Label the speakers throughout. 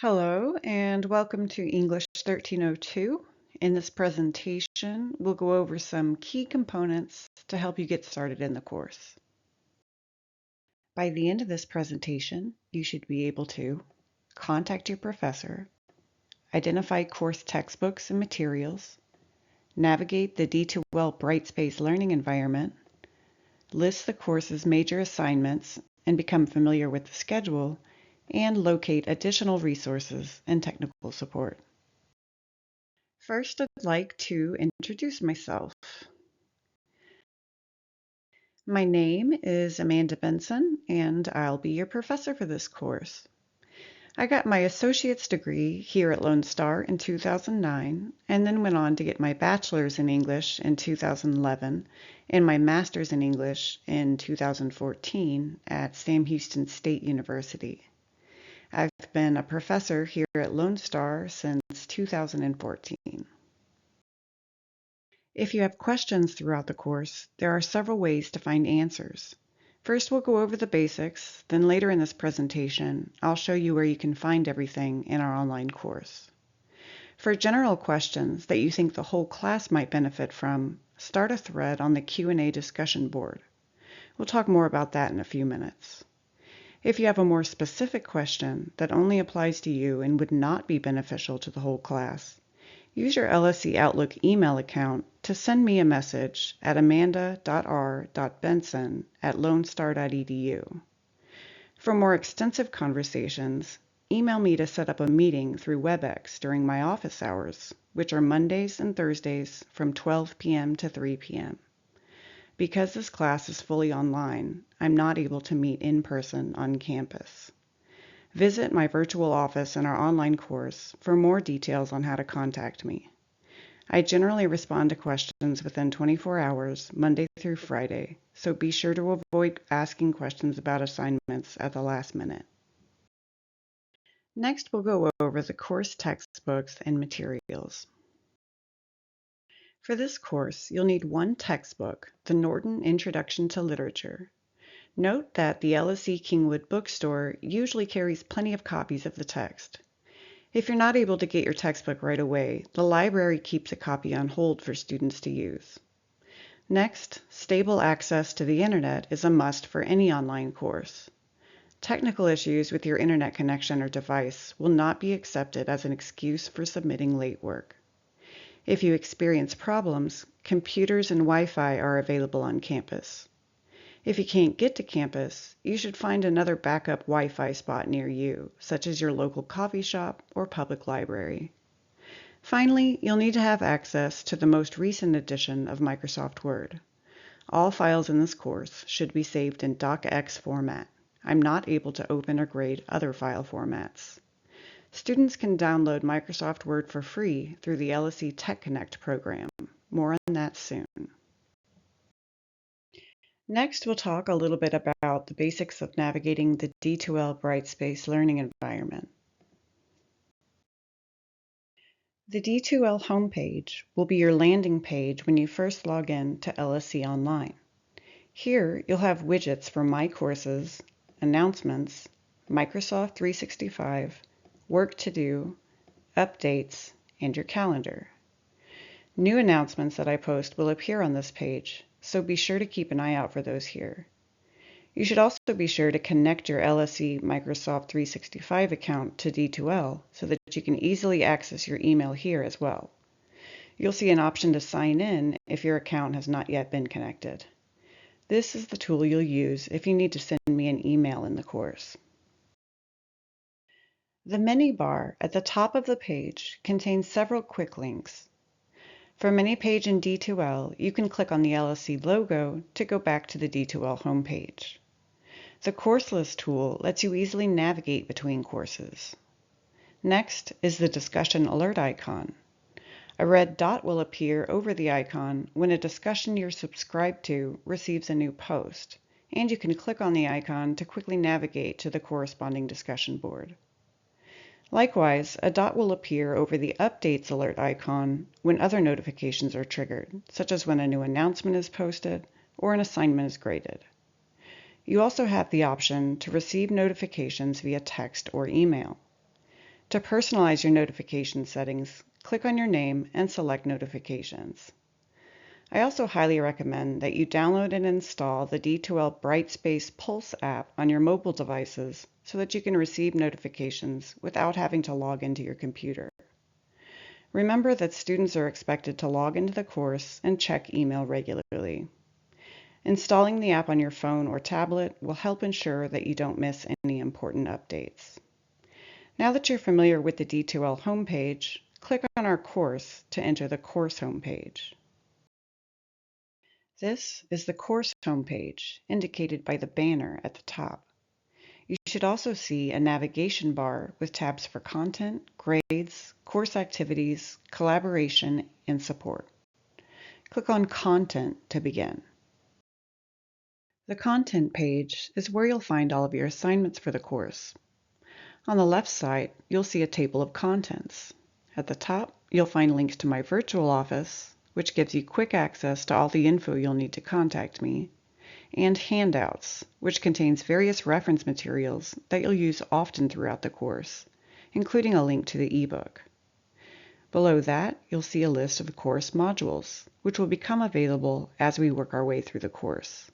Speaker 1: Hello and welcome to English 1302. In this presentation, we'll go over some key components to help you get started in the course. By the end of this presentation, you should be able to contact your professor, identify course textbooks and materials, navigate the D2L Brightspace learning environment, list the course's major assignments and become familiar with the schedule, and locate additional resources and technical support. First, I'd like to introduce myself. My name is Amanda Benson, and I'll be your professor for this course. I got my associate's degree here at Lone Star in 2009, and then went on to get my bachelor's in English in 2011 and my master's in English in 2014 at Sam Houston State University. I've been a professor here at Lone Star since 2014. If you have questions throughout the course, there are several ways to find answers. First, we'll go over the basics, then later in this presentation, I'll show you where you can find everything in our online course. For general questions that you think the whole class might benefit from, start a thread on the Q&A discussion board. We'll talk more about that in a few minutes. If you have a more specific question that only applies to you and would not be beneficial to the whole class, use your LSE Outlook email account to send me a message at amanda.r.benson@lonestar.edu. For more extensive conversations, email me to set up a meeting through WebEx during my office hours, which are Mondays and Thursdays from 12 p.m. to 3 p.m. Because this class is fully online, I'm not able to meet in person on campus. Visit my virtual office in our online course for more details on how to contact me. I generally respond to questions within 24 hours, Monday through Friday, so be sure to avoid asking questions about assignments at the last minute. Next, we'll go over the course textbooks and materials. For this course, you'll need one textbook, the Norton Introduction to Literature. Note that the LSE Kingwood bookstore usually carries plenty of copies of the text. If you're not able to get your textbook right away, the library keeps a copy on hold for students to use. Next, stable access to the internet is a must for any online course. Technical issues with your internet connection or device will not be accepted as an excuse for submitting late work. If you experience problems, computers and Wi-Fi are available on campus. If you can't get to campus, you should find another backup Wi-Fi spot near you, such as your local coffee shop or public library. Finally, you'll need to have access to the most recent edition of Microsoft Word. All files in this course should be saved in docx format. I'm not able to open or grade other file formats. Students can download Microsoft Word for free through the LSE Tech Connect program. More on that soon. Next, we'll talk a little bit about the basics of navigating the D2L Brightspace learning environment. The D2L homepage will be your landing page when you first log in to LSE Online. Here, you'll have widgets for My Courses, Announcements, Microsoft 365, Work to Do, Updates, and your calendar. New announcements that I post will appear on this page, so be sure to keep an eye out for those here. You should also be sure to connect your LSE Microsoft 365 account to D2L so that you can easily access your email here as well. You'll see an option to sign in if your account has not yet been connected. This is the tool you'll use if you need to send me an email in the course. The menu bar at the top of the page contains several quick links. From any page in D2L, you can click on the LSE logo to go back to the D2L homepage. The Course List tool lets you easily navigate between courses. Next is the discussion alert icon. A red dot will appear over the icon when a discussion you're subscribed to receives a new post, and you can click on the icon to quickly navigate to the corresponding discussion board. Likewise, a dot will appear over the Updates alert icon when other notifications are triggered, such as when a new announcement is posted or an assignment is graded. You also have the option to receive notifications via text or email. To personalize your notification settings, click on your name and select Notifications. I also highly recommend that you download and install the D2L Brightspace Pulse app on your mobile devices so that you can receive notifications without having to log into your computer. Remember that students are expected to log into the course and check email regularly. Installing the app on your phone or tablet will help ensure that you don't miss any important updates. Now that you're familiar with the D2L homepage, click on our course to enter the course homepage. This is the course homepage, indicated by the banner at the top. You should also see a navigation bar with tabs for content, grades, course activities, collaboration, and support. Click on Content to begin. The Content page is where you'll find all of your assignments for the course. On the left side, you'll see a table of contents. At the top, you'll find links to my virtual office, which gives you quick access to all the info you'll need to contact me, and Handouts, which contains various reference materials that you'll use often throughout the course, including a link to the ebook. Below that, you'll see a list of the course modules, which will become available as we work our way through the course.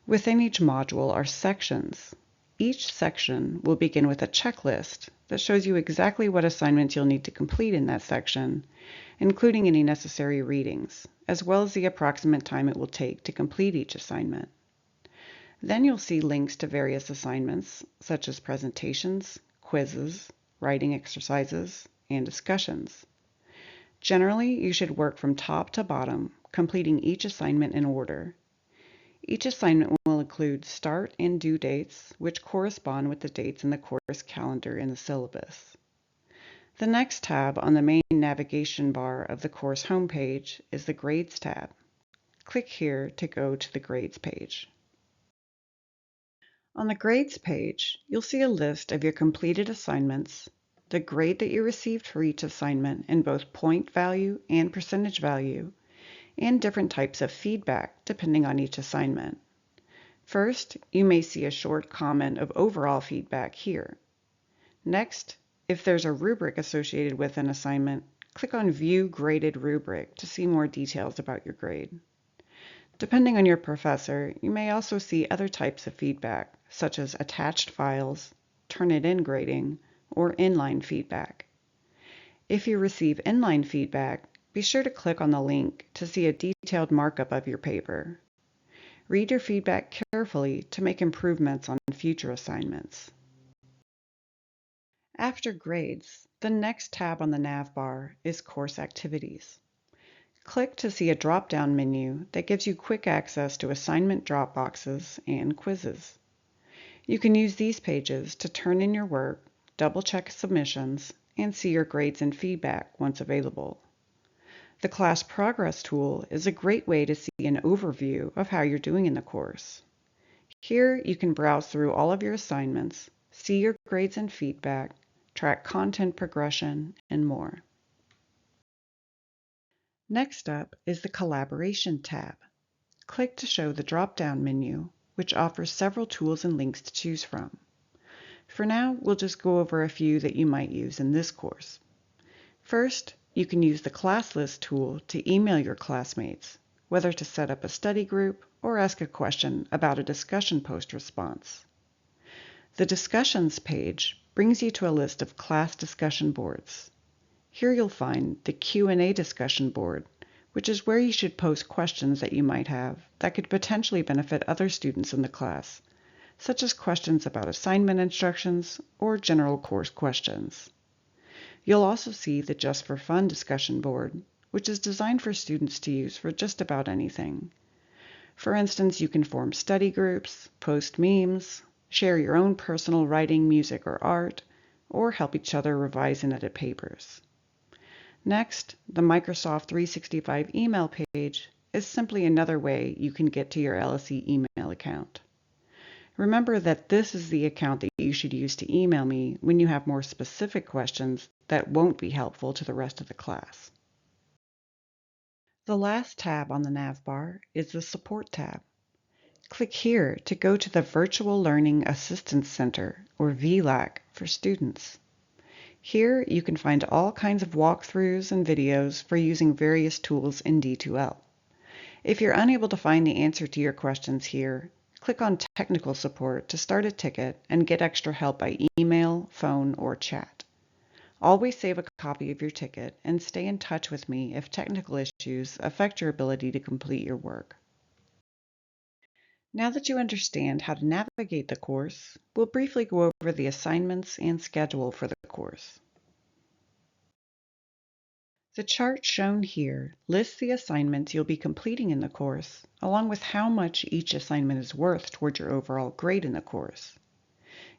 Speaker 1: Within each module are sections. Each section will begin with a checklist that shows you exactly what assignments you'll need to complete in that section, including any necessary readings, as well as the approximate time it will take to complete each assignment. Then you'll see links to various assignments, such as presentations, quizzes, writing exercises, and discussions. Generally, you should work from top to bottom, completing each assignment in order. Each assignment will include start and due dates, which correspond with the dates in the course calendar in the syllabus. The next tab on the main navigation bar of the course homepage is the Grades tab. Click here to go to the Grades page. On the Grades page, you'll see a list of your completed assignments, the grade that you received for each assignment in both point value and percentage value, and different types of feedback depending on each assignment. First, you may see a short comment of overall feedback here. Next, if there's a rubric associated with an assignment, click on View Graded Rubric to see more details about your grade. Depending on your professor, you may also see other types of feedback, such as attached files, Turnitin grading, or inline feedback. If you receive inline feedback, be sure to click on the link to see a detailed markup of your paper. Read your feedback carefully to make improvements on future assignments. After grades, the next tab on the nav bar is Course Activities. Click to see a drop-down menu that gives you quick access to assignment drop boxes and quizzes. You can use these pages to turn in your work, double-check submissions, and see your grades and feedback once available. The Class Progress tool is a great way to see an overview of how you're doing in the course. Here you can browse through all of your assignments, see your grades and feedback, track content progression, and more. Next up is the Collaboration tab. Click to show the drop-down menu, which offers several tools and links to choose from. For now, we'll just go over a few that you might use in this course. First, you can use the Class List tool to email your classmates, whether to set up a study group or ask a question about a discussion post response. The Discussions page brings you to a list of class discussion boards. Here you'll find the Q&A discussion board, which is where you should post questions that you might have that could potentially benefit other students in the class, such as questions about assignment instructions or general course questions. You'll also see the Just for Fun discussion board, which is designed for students to use for just about anything. For instance, you can form study groups, post memes, share your own personal writing, music, or art, or help each other revise and edit papers. Next, the Microsoft 365 email page is simply another way you can get to your LSE email account. Remember that this is the account that you should use to email me when you have more specific questions that won't be helpful to the rest of the class. The last tab on the nav bar is the Support tab. Click here to go to the Virtual Learning Assistance Center, or VLAC, for students. Here you can find all kinds of walkthroughs and videos for using various tools in D2L. If you're unable to find the answer to your questions here, click on Technical Support to start a ticket and get extra help by email, phone, or chat. Always save a copy of your ticket and stay in touch with me if technical issues affect your ability to complete your work. Now that you understand how to navigate the course, we'll briefly go over the assignments and schedule for the course. The chart shown here lists the assignments you'll be completing in the course, along with how much each assignment is worth toward your overall grade in the course.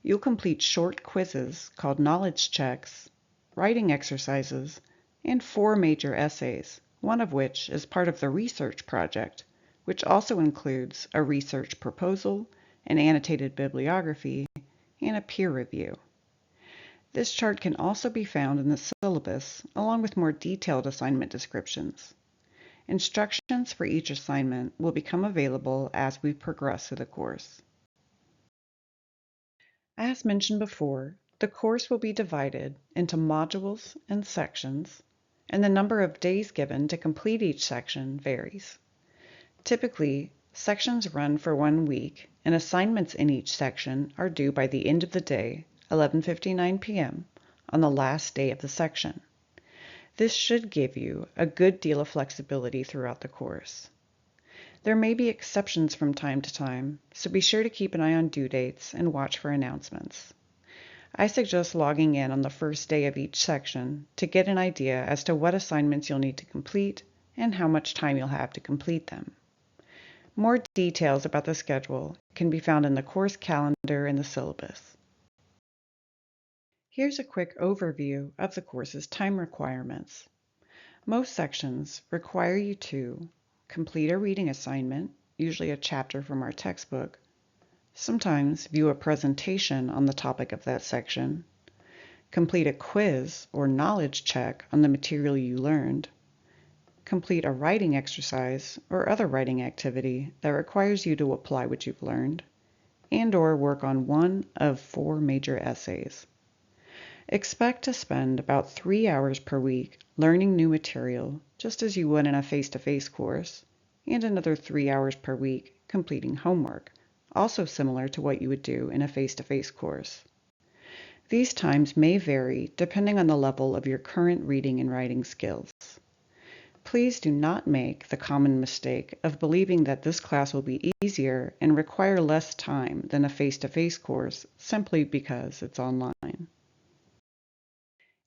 Speaker 1: You'll complete short quizzes called knowledge checks, writing exercises, and 4 major essays, one of which is part of the research project, which also includes a research proposal, an annotated bibliography, and a peer review. This chart can also be found in the syllabus, along with more detailed assignment descriptions. Instructions for each assignment will become available as we progress through the course. As mentioned before, the course will be divided into modules and sections, and the number of days given to complete each section varies. Typically, sections run for 1 week, and assignments in each section are due by the end of the day, 11:59 p.m., on the last day of the section. This should give you a good deal of flexibility throughout the course. There may be exceptions from time to time, so be sure to keep an eye on due dates and watch for announcements. I suggest logging in on the first day of each section to get an idea as to what assignments you'll need to complete and how much time you'll have to complete them. More details about the schedule can be found in the course calendar and the syllabus. Here's a quick overview of the course's time requirements. Most sections require you to complete a reading assignment, usually a chapter from our textbook, sometimes view a presentation on the topic of that section, complete a quiz or knowledge check on the material you learned, complete a writing exercise or other writing activity that requires you to apply what you've learned, and/or work on one of 4 major essays. Expect to spend about 3 hours per week learning new material, just as you would in a face-to-face course, and another 3 hours per week completing homework, also similar to what you would do in a face-to-face course. These times may vary depending on the level of your current reading and writing skills. Please do not make the common mistake of believing that this class will be easier and require less time than a face-to-face course simply because it's online.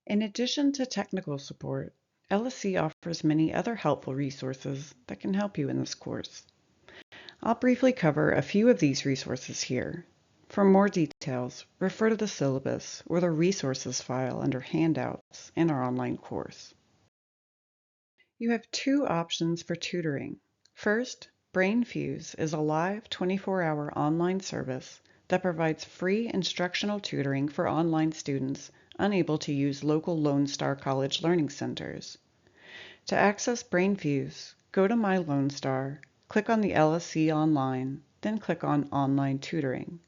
Speaker 1: In addition to technical support, LSC offers many other helpful resources that can help you in this course. I'll briefly cover a few of these resources here. For more details, refer to the syllabus or the resources file under handouts in our online course. You have 2 options for tutoring. First, BrainFuse is a live 24-hour online service that provides free instructional tutoring for online students unable to use local Lone Star College learning centers. To access BrainFuse, go to My Lone Star, click on the LSC Online, then click on Online Tutoring.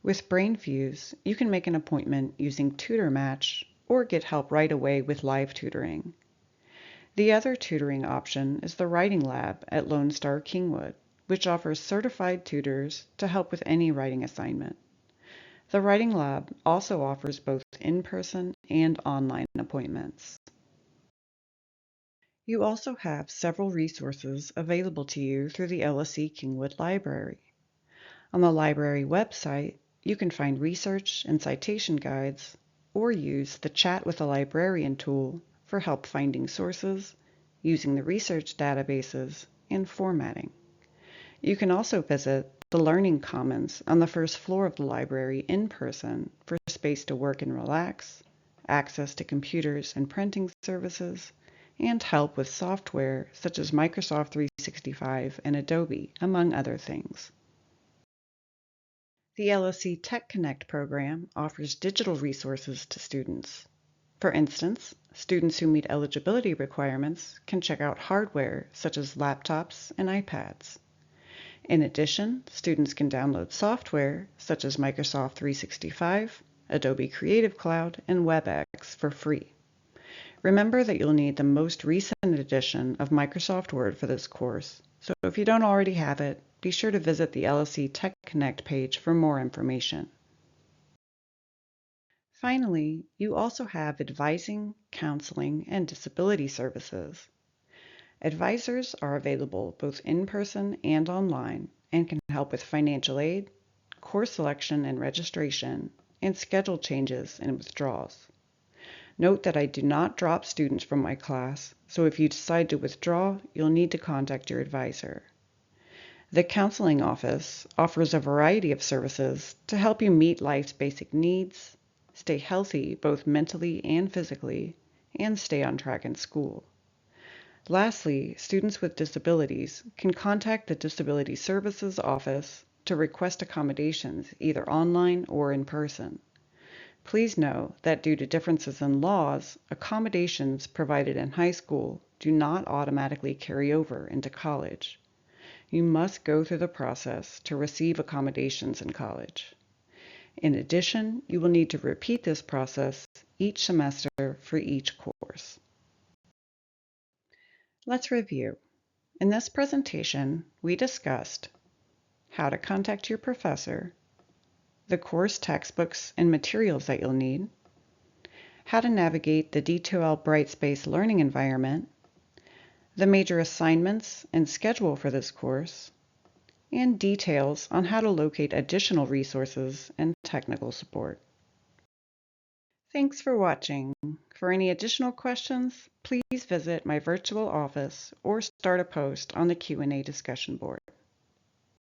Speaker 1: With BrainFuse, you can make an appointment using TutorMatch or get help right away with live tutoring. The other tutoring option is the Writing Lab at Lone Star Kingwood, which offers certified tutors to help with any writing assignment. The Writing Lab also offers both in-person and online appointments. You also have several resources available to you through the LSC Kingwood Library. On the library website, you can find research and citation guides, or use the Chat with a Librarian tool for help finding sources, using the research databases, and formatting. You can also visit the Learning Commons on the first floor of the library in person for space to work and relax, access to computers and printing services, and help with software such as Microsoft 365 and Adobe, among other things. The LSC Tech Connect program offers digital resources to students. For instance, students who meet eligibility requirements can check out hardware such as laptops and iPads. In addition, students can download software such as Microsoft 365, Adobe Creative Cloud, and WebEx for free. Remember that you'll need the most recent edition of Microsoft Word for this course, so if you don't already have it, be sure to visit the LSE Tech Connect page for more information. Finally, you also have advising, counseling, and disability services. Advisors are available both in person and online and can help with financial aid, course selection and registration, and schedule changes and withdrawals. Note that I do not drop students from my class, so if you decide to withdraw, you'll need to contact your advisor. The Counseling Office offers a variety of services to help you meet life's basic needs, stay healthy both mentally and physically, and stay on track in school. Lastly, students with disabilities can contact the Disability Services Office to request accommodations either online or in person. Please know that due to differences in laws, accommodations provided in high school do not automatically carry over into college. You must go through the process to receive accommodations in college. In addition, you will need to repeat this process each semester for each course. Let's review. In this presentation, we discussed how to contact your professor, the course textbooks and materials that you'll need, how to navigate the D2L Brightspace learning environment, the major assignments and schedule for this course, and details on how to locate additional resources and technical support. Thanks for watching. For any additional questions, please visit my virtual office or start a post on the Q&A discussion board.